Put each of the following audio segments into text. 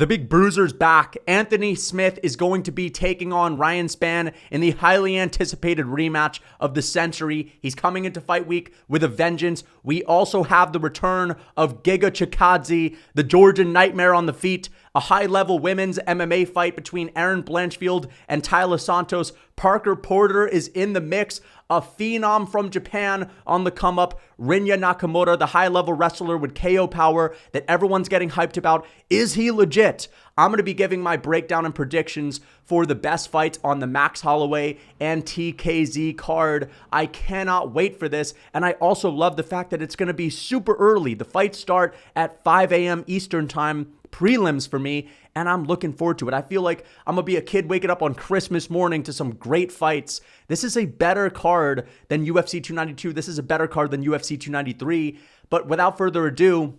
The big bruiser's back. Anthony Smith is going to be taking on Ryan Spann in the highly anticipated rematch of the century. He's coming into fight week with a vengeance. We also have the return of Giga Chikadze, the Georgian nightmare on the feet. A high-level women's MMA fight between Erin Blanchfield and Taila Santos. Parker Porter is in the mix. A phenom from Japan on the come-up. Rinya Nakamura, the high-level wrestler with KO power that everyone's getting hyped about. Is he legit? I'm going to be giving my breakdown and predictions for the best fights on the Max Holloway and TKZ card. I cannot wait for this, and I also love the fact that it's going to be super early. The fights start at 5 a.m. Eastern time, prelims for me, and I'm looking forward to it. I feel like I'm going to be a kid waking up on Christmas morning to some great fights. This is a better card than UFC 292. This is a better card than UFC 293. But without further ado,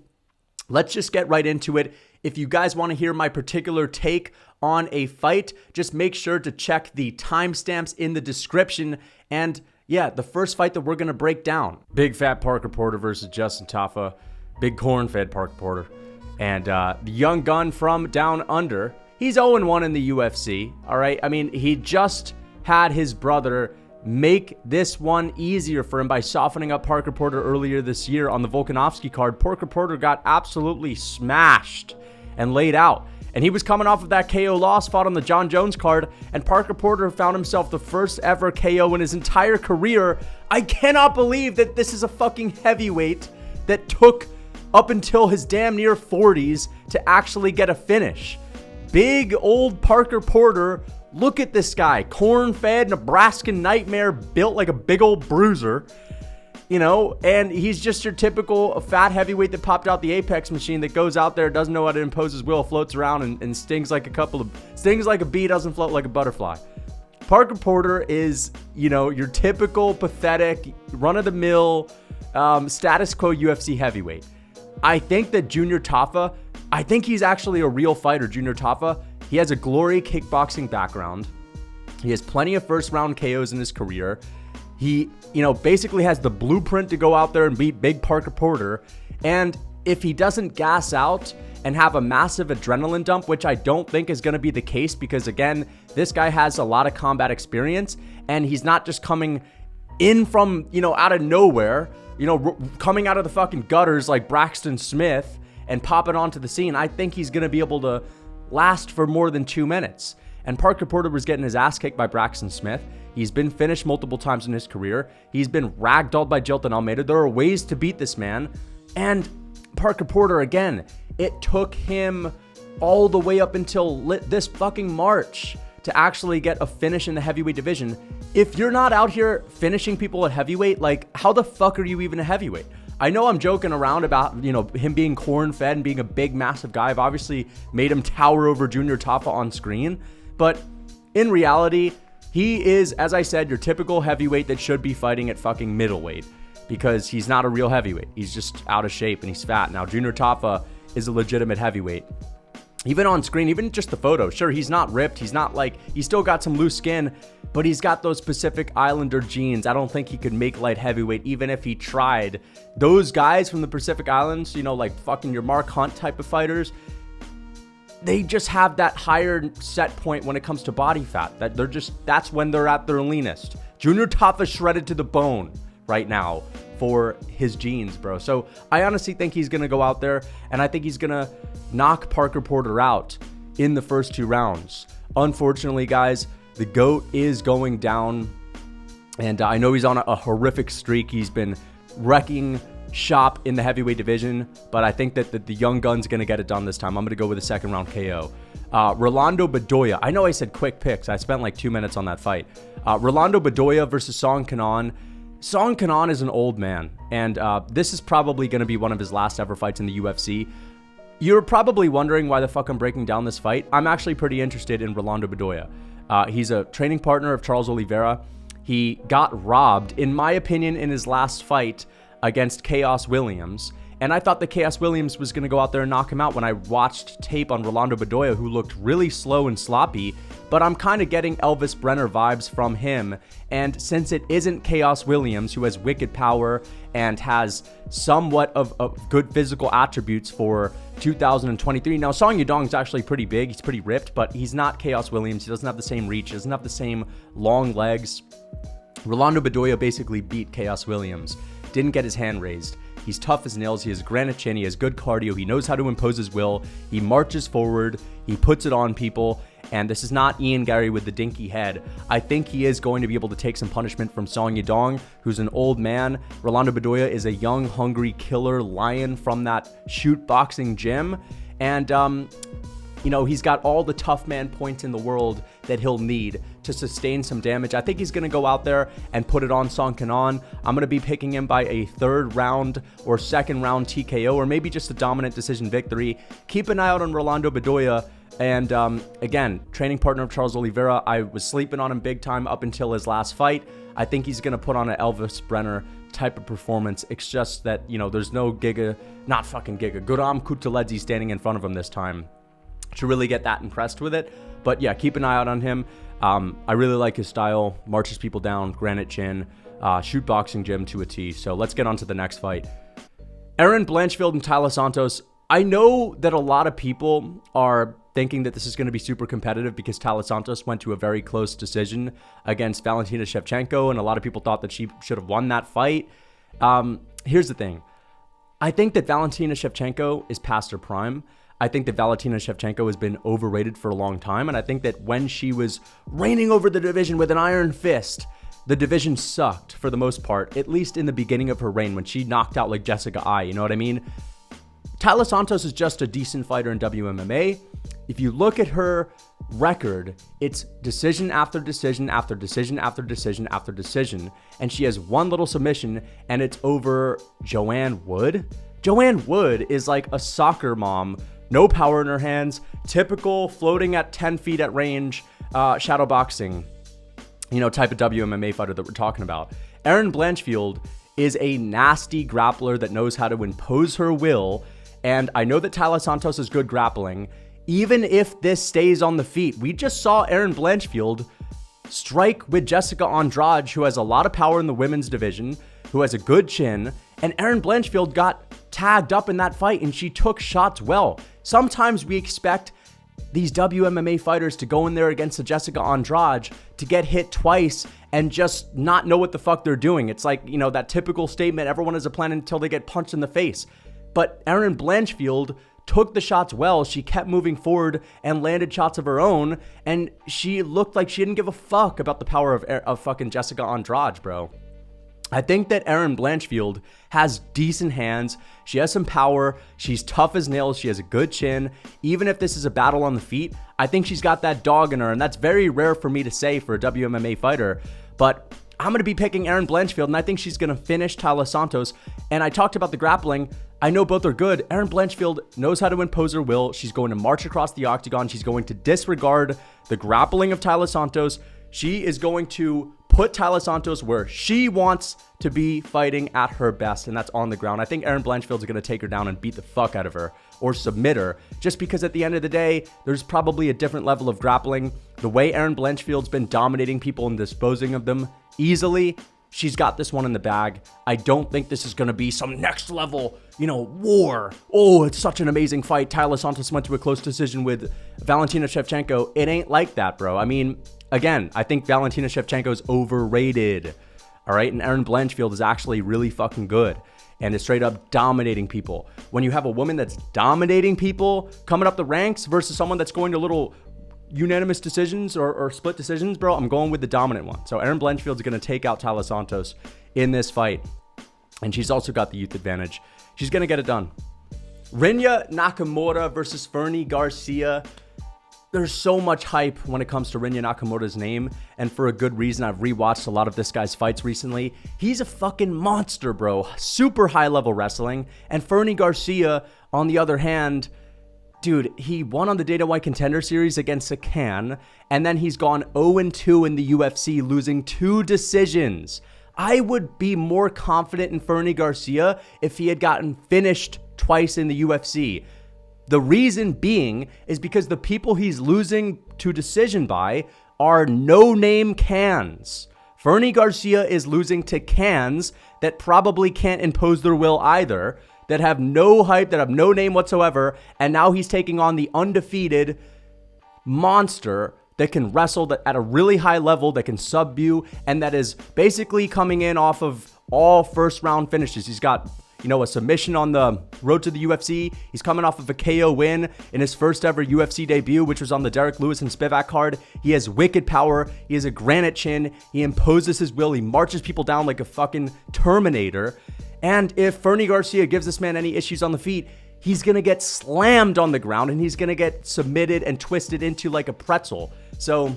let's just get right into it. If you guys want to hear my particular take on a fight, just make sure to check the timestamps in the description. And yeah, the first fight that we're going to break down. Big fat Parker Porter versus Justin Tafa. Big corn-fed Parker Porter. And the young gun from down under, he's 0-1 in the UFC, all right? I mean, he just had his brother make this one easier for him by softening up Parker Porter earlier this year on the Volkanovski card. Parker Porter got absolutely smashed and laid out. And he was coming off of that KO loss, fought on the John Jones card, and Parker Porter found himself the first ever KO in his entire career. I cannot believe that this is a fucking heavyweight that took up until his damn near 40s to actually get a finish. Big old Parker Porter. Look at this guy. Corn-fed Nebraskan nightmare, built like a big old bruiser. You know, and he's just your typical fat heavyweight that popped out the Apex machine that goes out there, doesn't know how to impose his will, floats around and stings like a bee, doesn't float like a butterfly. Parker Porter is, you know, your typical pathetic, run-of-the-mill, status quo UFC heavyweight. I think that Junior Tafa, I think he's actually a real fighter, Junior Tafa. He has a glory kickboxing background. He has plenty of first-round KOs in his career. He, you know, basically has the blueprint to go out there and beat big Parker Porter. And if he doesn't gas out and have a massive adrenaline dump, which I don't think is going to be the case because, again, this guy has a lot of combat experience and he's not just coming in from, you know, out of nowhere, you know, coming out of the fucking gutters like Braxton Smith and popping onto the scene. I think he's going to be able to last for more than 2 minutes. And Parker Porter was getting his ass kicked by Braxton Smith. He's been finished multiple times in his career. He's been ragdolled by Jilton Almeida. There are ways to beat this man. And Parker Porter, again, it took him all the way up until this fucking March to actually get a finish in the heavyweight division. If you're not out here finishing people at heavyweight, like, how the fuck are you even a heavyweight? I know I'm joking around about, you know, him being corn-fed and being a big, massive guy. I've obviously made him tower over Junior Tafa on screen. But in reality, he is, as I said, your typical heavyweight that should be fighting at fucking middleweight because he's not a real heavyweight. He's just out of shape and he's fat. Now, Junior Tafa is a legitimate heavyweight. Even on screen, even just the photo, sure, he's not ripped. He's not like, he's still got some loose skin, but he's got those Pacific Islander genes. I don't think he could make light heavyweight, even if he tried. Those guys from the Pacific Islands, you know, like fucking your Mark Hunt type of fighters, they just have that higher set point when it comes to body fat. That they're just, that's when they're at their leanest. Junior Tafa shredded to the bone right now for his genes, bro. So I honestly think he's going to go out there and I think he's going to knock Parker Porter out in the first 2 rounds. Unfortunately, guys, the GOAT is going down and I know he's on a horrific streak. He's been wrecking shop in the heavyweight division, but I think that the young gun's going to get it done this time. I'm going to go with a second round KO. Rolando Bedoya. I know I said quick picks. I spent like 2 minutes on that fight. Rolando Bedoya versus Kenan. Kenan is an old man, and this is probably going to be one of his last ever fights in the UFC. You're probably wondering why the fuck I'm breaking down this fight. I'm actually pretty interested in Rolando Bedoya. He's a training partner of Charles Oliveira. He got robbed, in my opinion, in his last fight against Chaos Williams, And I thought that Chaos Williams was going to go out there and knock him out when I watched tape on Rolando Bedoya, who looked really slow and sloppy. But I'm kind of getting Elvis Brenner vibes from him. And since it isn't Chaos Williams, who has wicked power and has somewhat of good physical attributes for 2023. Now, Song Yadong's actually pretty big. He's pretty ripped, but he's not Chaos Williams. He doesn't have the same reach. He doesn't have the same long legs. Rolando Bedoya basically beat Chaos Williams. Didn't get his hand raised. He's tough as nails. He has granite chin. He has good cardio. He knows how to impose his will. He marches forward. He puts it on people. And this is not Ian Gary with the dinky head. I think he is going to be able to take some punishment from Song Yadong, who's an old man. Rolando Bedoya is a young, hungry killer lion from that shoot boxing gym. And, he's got all the tough man points in the world that he'll need to sustain some damage. I think he's going to go out there and put it on Song Kenan. I'm going to be picking him by a third round or second round TKO, or maybe just a dominant decision victory. Keep an eye out on Rolando Bedoya. And again, training partner of Charles Oliveira. I was sleeping on him big time up until his last fight. I think he's going to put on an Elvis Brenner type of performance. It's just that, there's no Guram Kutateladze standing in front of him this time to really get that impressed with it. But yeah, keep an eye out on him. I really like his style. Marches people down, granite chin, shoot boxing gym to a T. So let's get on to the next fight. Erin, Blanchfield, and Taila Santos. I know that a lot of people are thinking that this is going to be super competitive because Taila Santos went to a very close decision against Valentina Shevchenko, and a lot of people thought that she should have won that fight. Here's the thing. I think that Valentina Shevchenko is past her prime. I think that Valentina Shevchenko has been overrated for a long time, and I think that when she was reigning over the division with an iron fist, the division sucked for the most part, at least in the beginning of her reign when she knocked out like Jessica Ai, you know what I mean? Taila Santos is just a decent fighter in WMMA. If you look at her record, it's decision after decision after decision after decision after decision, and she has one little submission, and it's over Joanne Wood. Joanne Wood is like a soccer mom, no power in her hands, typical floating at 10 feet at range, shadow boxing, type of WMMA fighter that we're talking about. Erin Blanchfield is a nasty grappler that knows how to impose her will, and I know that Taila Santos is good grappling. Even if this stays on the feet, we just saw Erin Blanchfield strike with Jessica Andrade, who has a lot of power in the women's division, who has a good chin, and Erin Blanchfield got tagged up in that fight and she took shots well. Sometimes we expect these WMMA fighters to go in there against the Jessica Andrade to get hit twice and just not know what the fuck they're doing. It's like, that typical statement, everyone has a plan until they get punched in the face. But Erin Blanchfield took the shots well. She kept moving forward and landed shots of her own, and she looked like she didn't give a fuck about the power of fucking Jessica Andrade, bro. I think that Erin Blanchfield has decent hands. She has some power. She's tough as nails. She has a good chin. Even if this is a battle on the feet, I think she's got that dog in her, and that's very rare for me to say for a WMMA fighter. But I'm going to be picking Erin Blanchfield, and I think she's going to finish Taila Santos. And I talked about the grappling. I know both are good. Erin Blanchfield knows how to impose her will. She's going to march across the octagon. She's going to disregard the grappling of Taila Santos. She is going to put Taila Santos where she wants to be fighting at her best, and that's on the ground. I think Erin Blanchfield's going to take her down and beat the fuck out of her or submit her, just because at the end of the day, there's probably a different level of grappling. The way Erin Blanchfield's been dominating people and disposing of them easily, she's got this one in the bag. I don't think this is going to be some next level, war. Oh, it's such an amazing fight. Taila Santos went to a close decision with Valentina Shevchenko. It ain't like that, bro. I mean, again, I think Valentina Shevchenko is overrated. All right. And Erin Blanchfield is actually really fucking good and is straight up dominating people. When you have a woman that's dominating people coming up the ranks versus someone that's going to little unanimous decisions or split decisions, bro, I'm going with the dominant one. So Erin Blanchfield's going to take out Taila Santos in this fight. And she's also got the youth advantage. She's going to get it done. Rinya Nakamura versus Fernie Garcia. There's so much hype when it comes to Rinya Nakamura's name, and for a good reason. I've rewatched a lot of this guy's fights recently. He's a fucking monster, bro. Super high-level wrestling. And Fernie Garcia, on the other hand, dude, he won on the Dana White Contender Series against Kenan, and then he's gone 0-2 in the UFC, losing 2 decisions. I would be more confident in Fernie Garcia if he had gotten finished twice in the UFC. The reason being is because the people he's losing to decision by are no-name cans. Fernie Garcia is losing to cans that probably can't impose their will either, that have no hype, that have no name whatsoever, and now he's taking on the undefeated monster that can wrestle at a really high level, that can subdue, and that is basically coming in off of all first-round finishes. He's got, a submission on the road to the UFC. He's coming off of a KO win in his first ever UFC debut, which was on the Derek Lewis and Spivak card. He has wicked power. He has a granite chin. He imposes his will. He marches people down like a fucking Terminator. And if Fernie Garcia gives this man any issues on the feet, he's going to get slammed on the ground and he's going to get submitted and twisted into like a pretzel. So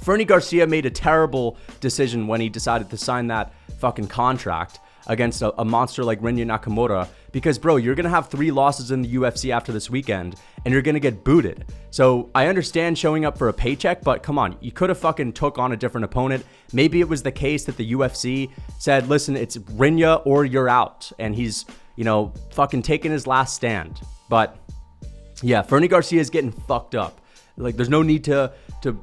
Fernie Garcia made a terrible decision when he decided to sign that fucking contract against a monster like Rinya Nakamura, because bro, you're gonna have 3 losses in the UFC after this weekend and you're gonna get booted. So I understand showing up for a paycheck, but come on, you could have fucking took on a different opponent. Maybe it was the case that the UFC said, listen, it's Rinya or you're out, and he's fucking taking his last stand. But yeah, Fernie Garcia is getting fucked up. Like, there's no need to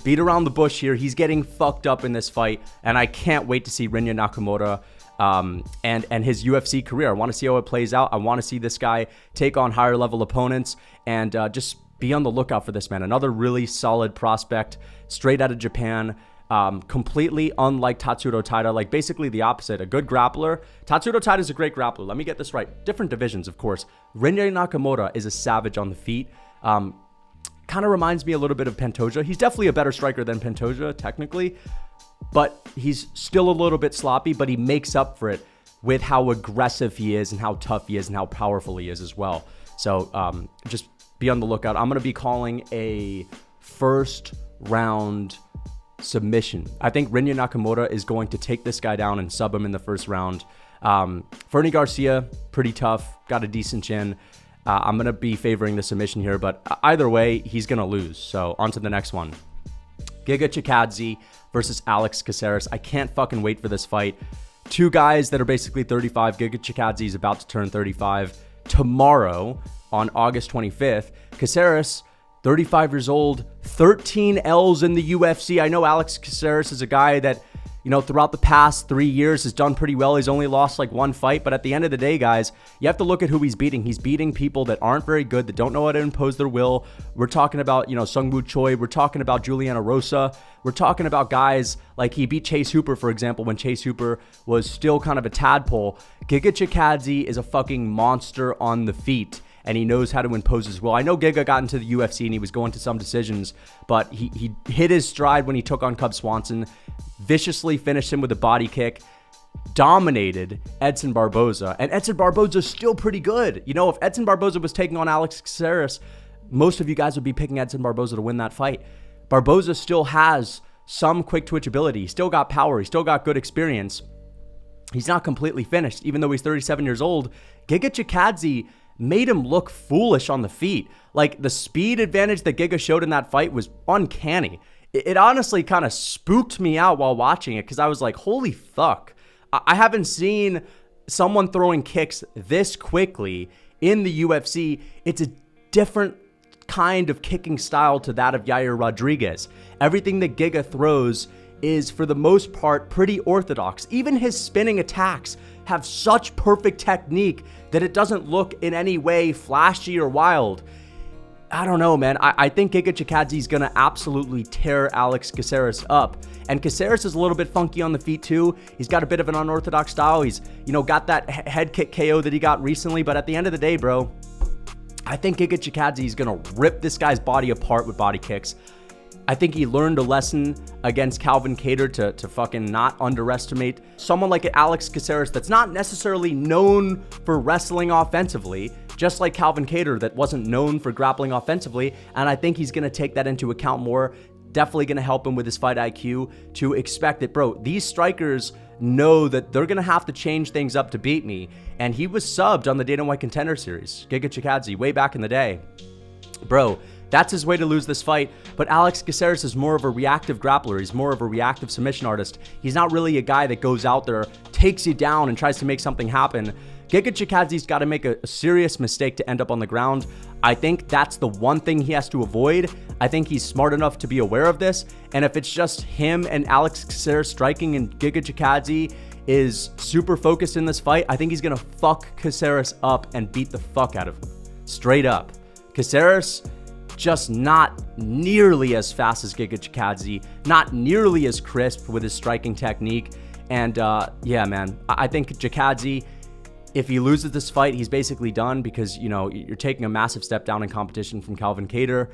beat around the bush here. He's getting fucked up in this fight, and I can't wait to see Rinya Nakamura and his UFC career. I want to see how it plays out. I want to see this guy take on higher level opponents, and just be on the lookout for this man. Another really solid prospect, straight out of Japan, completely unlike Tatsuro Taila, like basically the opposite, a good grappler. Tatsuro Taila is a great grappler. Let me get this right. Different divisions, of course. Rinya Nakamura is a savage on the feet. Kind of reminds me a little bit of Pantoja. He's definitely a better striker than Pantoja, technically, but he's still a little bit sloppy, but he makes up for it with how aggressive he is and how tough he is and how powerful he is as well. So just be on the lookout. I'm going to be calling a first round submission. I think Rinya Nakamura is going to take this guy down and sub him in the first round. Fernie Garcia, pretty tough, got a decent chin. I'm going to be favoring the submission here, but either way, he's going to lose. So on to the next one. Giga Chikadze versus Alex Caceres. I can't fucking wait for this fight. 2 guys that are basically 35. Giga Chikadze is about to turn 35 tomorrow on August 25th. Caceres, 35 years old, 13 L's in the UFC. I know Alex Caceres is a guy that, throughout the past 3 years has done pretty well. He's only lost like 1 fight, but at the end of the day, guys, you have to look at who he's beating. He's beating people that aren't very good, that don't know how to impose their will. We're talking about, Sungwoo Choi. We're talking about Juliana Rosa. We're talking about guys like he beat Chase Hooper, for example, when Chase Hooper was still kind of a tadpole. Giga Chikadze is a fucking monster on the feet, and he knows how to impose his will. I know Giga got into the UFC and he was going to some decisions, but he hit his stride when he took on Cub Swanson, viciously finished him with a body kick, dominated Edson Barboza, and Edson Barboza's still pretty good. If Edson Barboza was taking on Alex Caceres, most of you guys would be picking Edson Barboza to win that fight. Barboza still has some quick twitch ability. He's still got power. He's still got good experience. He's not completely finished, even though he's 37 years old. Giga Chikadze made him look foolish on the feet. Like, the speed advantage that Giga showed in that fight was uncanny. It honestly kind of spooked me out while watching it, because I was like, holy fuck. I haven't seen someone throwing kicks this quickly in the UFC. It's a different kind of kicking style to that of Yair Rodriguez. Everything that Giga throws is, for the most part, pretty orthodox. Even his spinning attacks have such perfect technique that it doesn't look in any way flashy or wild. I don't know, man. I think Giga Chikadze is going to absolutely tear Alex Caceres up. And Caceres is a little bit funky on the feet too. He's got a bit of an unorthodox style. He's, got that head kick KO that he got recently. But at the end of the day, bro, I think Giga Chikadze is going to rip this guy's body apart with body kicks. I think he learned a lesson against Calvin Kattar to fucking not underestimate someone like Alex Caceres that's not necessarily known for wrestling offensively, just like Calvin Kattar that wasn't known for grappling offensively. And I think he's going to take that into account more. Definitely going to help him with his fight IQ to expect that, bro, these strikers know that they're going to have to change things up to beat me. And he was subbed on the Dana White Contender Series, Giga Chikadze, way back in the day. Bro, That's his way to lose this fight. But Alex Caceres is more of a reactive grappler. He's more of a reactive submission artist. He's not really a guy that goes out there, takes you down, and tries to make something happen. Giga Chikadze's got to make a serious mistake to end up on the ground. I think that's the one thing he has to avoid. I think he's smart enough to be aware of this. And if it's just him and Alex Caceres striking and Giga Chikadze is super focused in this fight, I think he's going to fuck Caceres up and beat the fuck out of him. Straight up. Caceres just not nearly as fast as Giga Chikadze, not nearly as crisp with his striking technique. And yeah, man, I think Chikadze, if he loses this fight, he's basically done because, you know, you're taking a massive step down in competition from Calvin Kattar.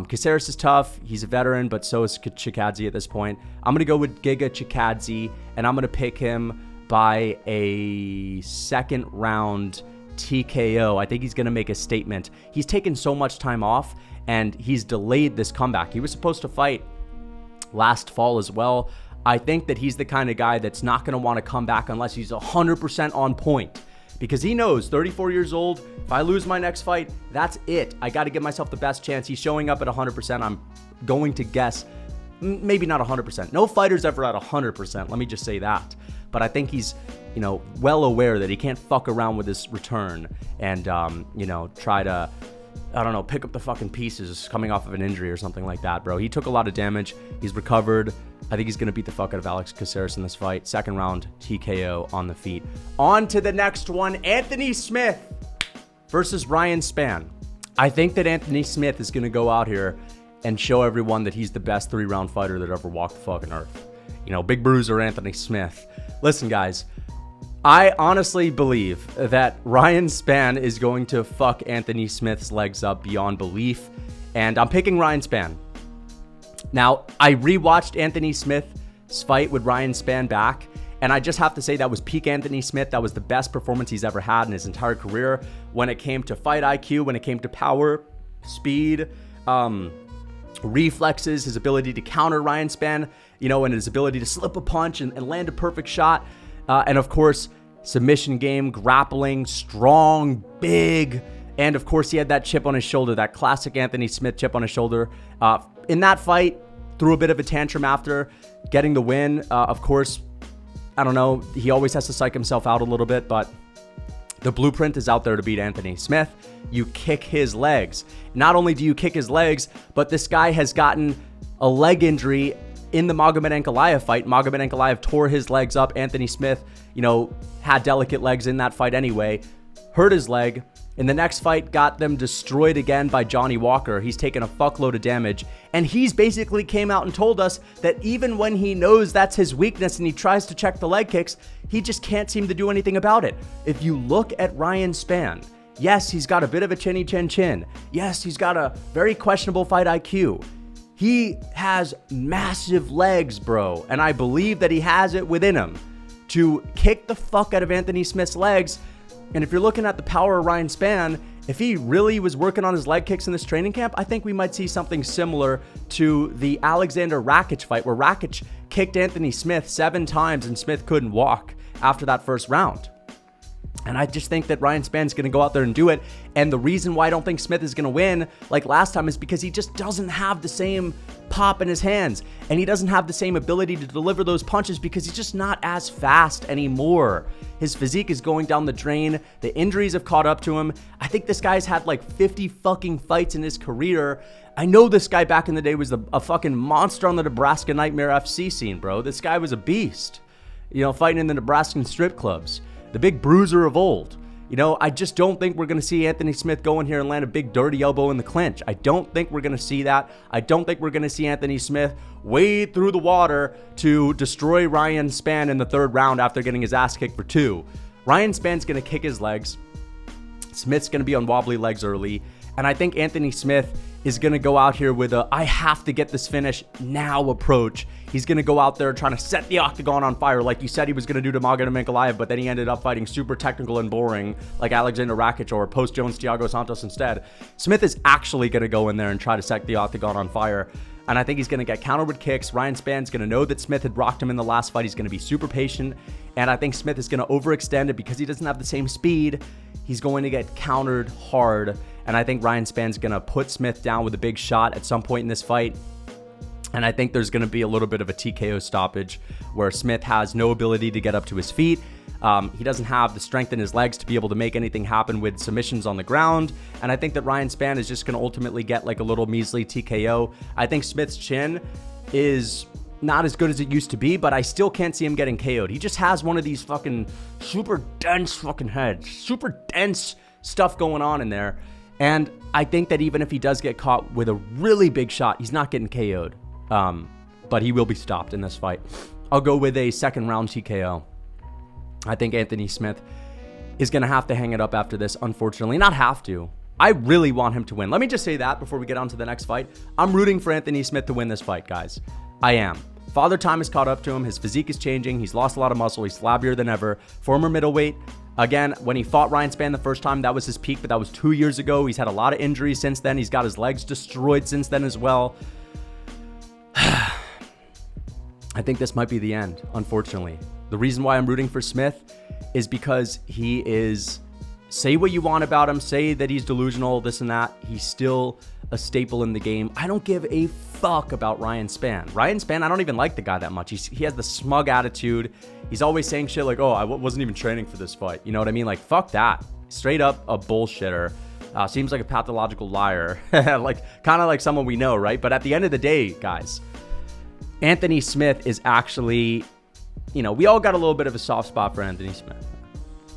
Caceres is tough. He's a veteran, but so is Chikadze at this point. I'm going to go with Giga Chikadze, and I'm going to pick him by a second round TKO. I think he's going to make a statement. He's taken so much time off, and he's delayed this comeback. He was supposed to fight last fall as well. I think that he's the kind of guy that's not going to want to come back unless he's 100% on point. Because he knows, 34 years old, if I lose my next fight, that's it. I got to give myself the best chance. He's showing up at 100%. I'm going to guess, maybe not 100%. No fighter's ever at 100%. Let me just say that. But I think he's, you know, well aware that he can't fuck around with his return and, you know, try to, I don't know, pick up the fucking pieces coming off of an injury or something like that, bro. He took a lot of damage. He's recovered. I think he's going to beat the fuck out of Alex Caceres in this fight. Second round TKO on the feet. On to the next one. Anthony Smith versus Ryan Spann. I think that Anthony Smith is going to go out here and show everyone that he's the best 3-round fighter that ever walked the fucking earth. You know, big bruiser Anthony Smith. Listen, guys, I honestly believe that Ryan Spann is going to fuck Anthony Smith's legs up beyond belief, and I'm picking Ryan Spann. Now, I rewatched Anthony Smith's fight with Ryan Spann back, and I just have to say that was peak Anthony Smith. That was the best performance he's ever had in his entire career when it came to fight IQ, when it came to power, speed, reflexes, his ability to counter Ryan Spann, you know, and his ability to slip a punch and land a perfect shot. And of course, submission game, grappling, strong, big. And of course, he had that chip on his shoulder, that classic Anthony Smith chip on his shoulder. In that fight, threw a bit of a tantrum after getting the win. Of course, I don't know, he always has to psych himself out a little bit, but the blueprint is out there to beat Anthony Smith. You kick his legs. Not only do you kick his legs, but this guy has gotten a leg injury in the Magomed Ankalaev fight. Magomed Ankalaev tore his legs up. Anthony Smith, you know, had delicate legs in that fight anyway. Hurt his leg. In the next fight, got them destroyed again by Johnny Walker. He's taken a fuckload of damage. And he's basically came out and told us that even when he knows that's his weakness and he tries to check the leg kicks, he just can't seem to do anything about it. If you look at Ryan Spann, yes, he's got a bit of a chinny chin chin. Yes, he's got a very questionable fight IQ. He has massive legs, bro. And I believe that he has it within him to kick the fuck out of Anthony Smith's legs. And if you're looking at the power of Ryan Spann, if he really was working on his leg kicks in this training camp, I think we might see something similar to the Alexander Rakic fight, where Rakic kicked Anthony Smith 7 times and Smith couldn't walk after that first round. And I just think that Ryan Spann's going to go out there and do it. And the reason why I don't think Smith is going to win like last time is because he just doesn't have the same pop in his hands. And he doesn't have the same ability to deliver those punches because he's just not as fast anymore. His physique is going down the drain. The injuries have caught up to him. I think this guy's had like 50 fucking fights in his career. I know this guy back in the day was a fucking monster on the Nebraska Nightmare FC scene, bro. This guy was a beast, you know, fighting in the Nebraskan strip clubs. The big bruiser of old. You know, I just don't think we're going to see Anthony Smith go in here and land a big dirty elbow in the clinch. I don't think we're going to see that. I don't think we're going to see Anthony Smith wade through the water to destroy Ryan Spann in the 3rd round after getting his ass kicked for 2. Ryan Spann's going to kick his legs. Smith's going to be on wobbly legs early. And I think Anthony Smith is going to go out here with a I have to get this finish now approach. He's going to go out there trying to set the octagon on fire like you said he was going to do to Magomed Ankalaev, but then he ended up fighting super technical and boring like Alexander Rakic or post-Jones Thiago Santos instead. Smith is actually going to go in there and try to set the octagon on fire. and I think he's going to get countered with kicks. Ryan Spann's going to know that Smith had rocked him in the last fight. He's going to be super patient, and I think Smith is going to overextend it because he doesn't have the same speed. He's going to get countered hard, and I think Ryan Spann's going to put Smith down with a big shot at some point in this fight. And I think there's going to be a little bit of a TKO stoppage where Smith has no ability to get up to his feet. He doesn't have the strength in his legs to be able to make anything happen with submissions on the ground. And I think that Ryan Spann is just going to ultimately get like a little measly TKO. I think Smith's chin is not as good as it used to be, but I still can't see him getting KO'd. He just has one of these fucking super dense fucking heads, super dense stuff going on in there. And I think that even if he does get caught with a really big shot, he's not getting KO'd. But he will be stopped in this fight. I'll go with a second round TKO. I think Anthony Smith is going to have to hang it up after this, unfortunately. Not have to. I really want him to win. Let me just say that before we get on to the next fight. I'm rooting for Anthony Smith to win this fight, guys. I am. Father Time has caught up to him. His physique is changing. He's lost a lot of muscle. He's flabbier than ever. Former middleweight. Again, when he fought Ryan Spann the first time, that was his peak, but that was 2 years ago. He's had a lot of injuries since then. He's got his legs destroyed since then as well. I think this might be the end, unfortunately. The reason why I'm rooting for Smith is because he is, say what you want about him, say that he's delusional, this and that, he's still a staple in the game. I don't give a fuck about Ryan Spann. Ryan Spann, I don't even like the guy that much. He has the smug attitude. He's always saying shit like, oh, I wasn't even training for this fight. You know what I mean? Like, fuck that. Straight up a bullshitter. Seems like a pathological liar. Like, kind of like someone we know, right? But at the end of the day, guys, Anthony Smith is actually, you know, we all got a little bit of a soft spot for Anthony Smith.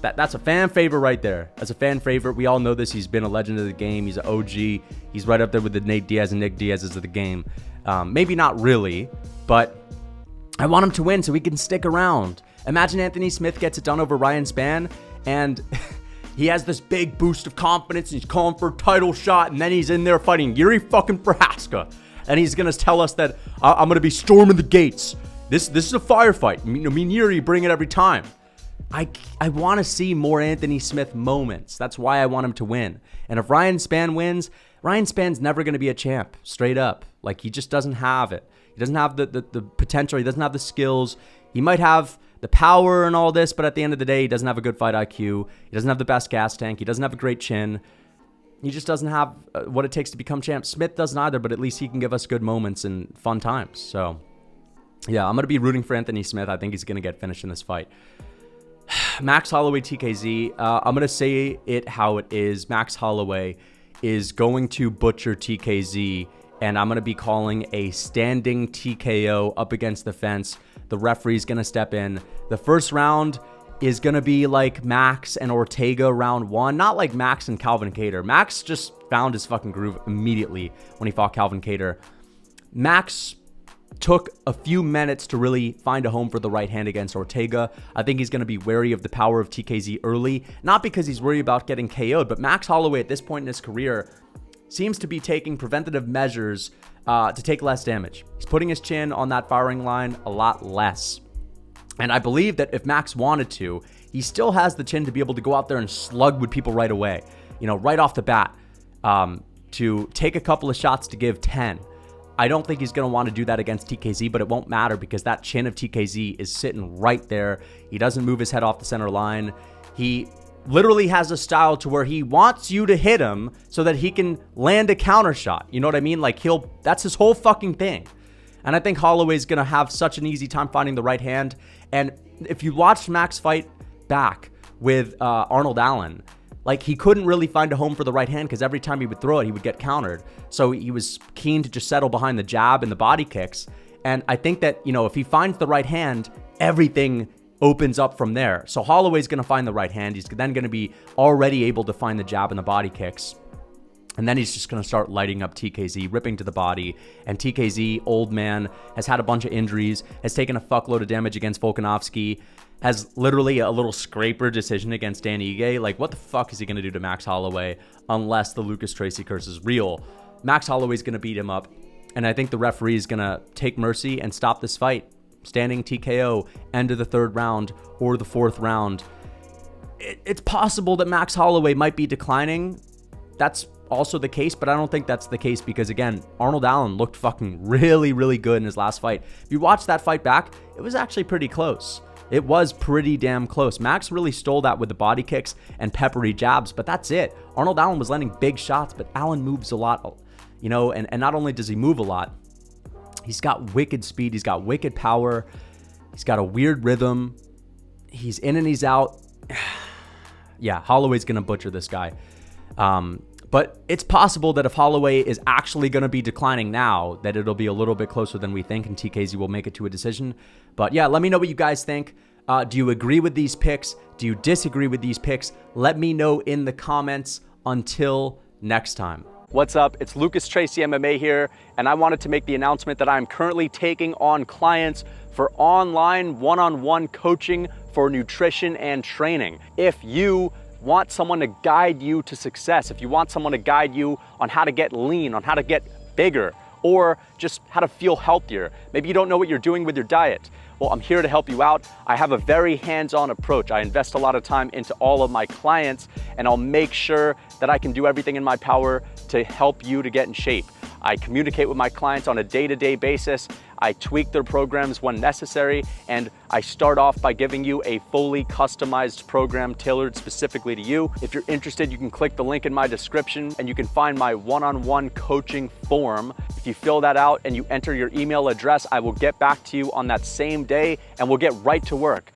That's a fan favorite right there. That's a fan favorite. We all know this. He's been a legend of the game. He's an OG. He's right up there with the Nate Diaz and Nick Diaz's of the game. Maybe not really, but I want him to win so he can stick around. Imagine Anthony Smith gets it done over Ryan Spann, and he has this big boost of confidence, and he's calling for a title shot, and then he's in there fighting Yuri fucking Prohaska. And he's going to tell us that I'm going to be storming the gates. This is a firefight. Me and Yuri bring it every time. I want to see more Anthony Smith moments. That's why I want him to win. And if Ryan Spann wins, Ryan Spann's never going to be a champ, straight up. Like, he just doesn't have it. He doesn't have the potential. He doesn't have the skills. He might have the power and all this, but at the end of the day, he doesn't have a good fight IQ. He doesn't have the best gas tank. He doesn't have a great chin. He just doesn't have what it takes to become champ. Smith doesn't either, but at least he can give us good moments and fun times. So, yeah, I'm going to be rooting for Anthony Smith. I think he's going to get finished in this fight. Max Holloway TKZ, I'm going to say it how it is. Max Holloway is going to butcher TKZ, and I'm going to be calling a standing TKO up against the fence. The referee's going to step in. The first round is going to be like Max and Ortega round one. Not like Max and Calvin Kattar. Max just found his fucking groove immediately when he fought Calvin Kattar. Max took a few minutes to really find a home for the right hand against Ortega. I think he's going to be wary of the power of TKZ early. Not because he's worried about getting KO'd, but Max Holloway at this point in his career seems to be taking preventative measures to take less damage. He's putting his chin on that firing line a lot less. And I believe that if Max wanted to, he still has the chin to be able to go out there and slug with people right away, you know, right off the bat, to take a couple of shots to give 10. I don't think he's going to want to do that against TKZ, but it won't matter because that chin of TKZ is sitting right there. He doesn't move his head off the center line. He literally has a style to where he wants you to hit him so that he can land a counter shot. You know what I mean? Like, that's his whole fucking thing. And I think Holloway's going to have such an easy time finding the right hand. And if you watched Max fight back with Arnold Allen, like, he couldn't really find a home for the right hand because every time he would throw it, he would get countered. So he was keen to just settle behind the jab and the body kicks. And I think that, you know, if he finds the right hand, everything opens up from there. So Holloway's going to find the right hand. He's then going to be already able to find the jab and the body kicks. And then he's just going to start lighting up TKZ, ripping to the body. And TKZ, old man, has had a bunch of injuries, has taken a fuckload of damage against Volkanovski, has literally a little scraper decision against Dan Ige. Like, what the fuck is he going to do to Max Holloway unless the Lucas Tracy curse is real? Max Holloway's going to beat him up. And I think the referee is going to take mercy and stop this fight. Standing TKO, end of the third round or the fourth round. It's possible that Max Holloway might be declining. That's also the case, but I don't think that's the case because, again, Arnold Allen looked fucking really, really good in his last fight. If you watch that fight back, it was actually pretty close. It was pretty damn close. Max really stole that with the body kicks and peppery jabs, but that's it. Arnold Allen was landing big shots, but Allen moves a lot, you know, and not only does he move a lot, he's got wicked speed, he's got wicked power, he's got a weird rhythm, he's in and he's out. Yeah, Holloway's going to butcher this guy. But it's possible that if Holloway is actually going to be declining now, that it'll be a little bit closer than we think, and TKZ will make it to a decision. But yeah, let me know what you guys think. Do you agree with these picks? Do you disagree with these picks? Let me know in the comments. Until next time. What's up? It's Lucas Tracy MMA here, and I wanted to make the announcement that I'm currently taking on clients for online one-on-one coaching for nutrition and training. If you want someone to guide you to success, if you want someone to guide you on how to get lean, on how to get bigger, or just how to feel healthier, maybe you don't know what you're doing with your diet, well, I'm here to help you out. I have a very hands-on approach. I invest a lot of time into all of my clients, and I'll make sure that I can do everything in my power to help you to get in shape. I communicate with my clients on a day-to-day basis. I tweak their programs when necessary, and I start off by giving you a fully customized program tailored specifically to you. If you're interested, you can click the link in my description and you can find my one-on-one coaching form. If you fill that out and you enter your email address, I will get back to you on that same day and we'll get right to work.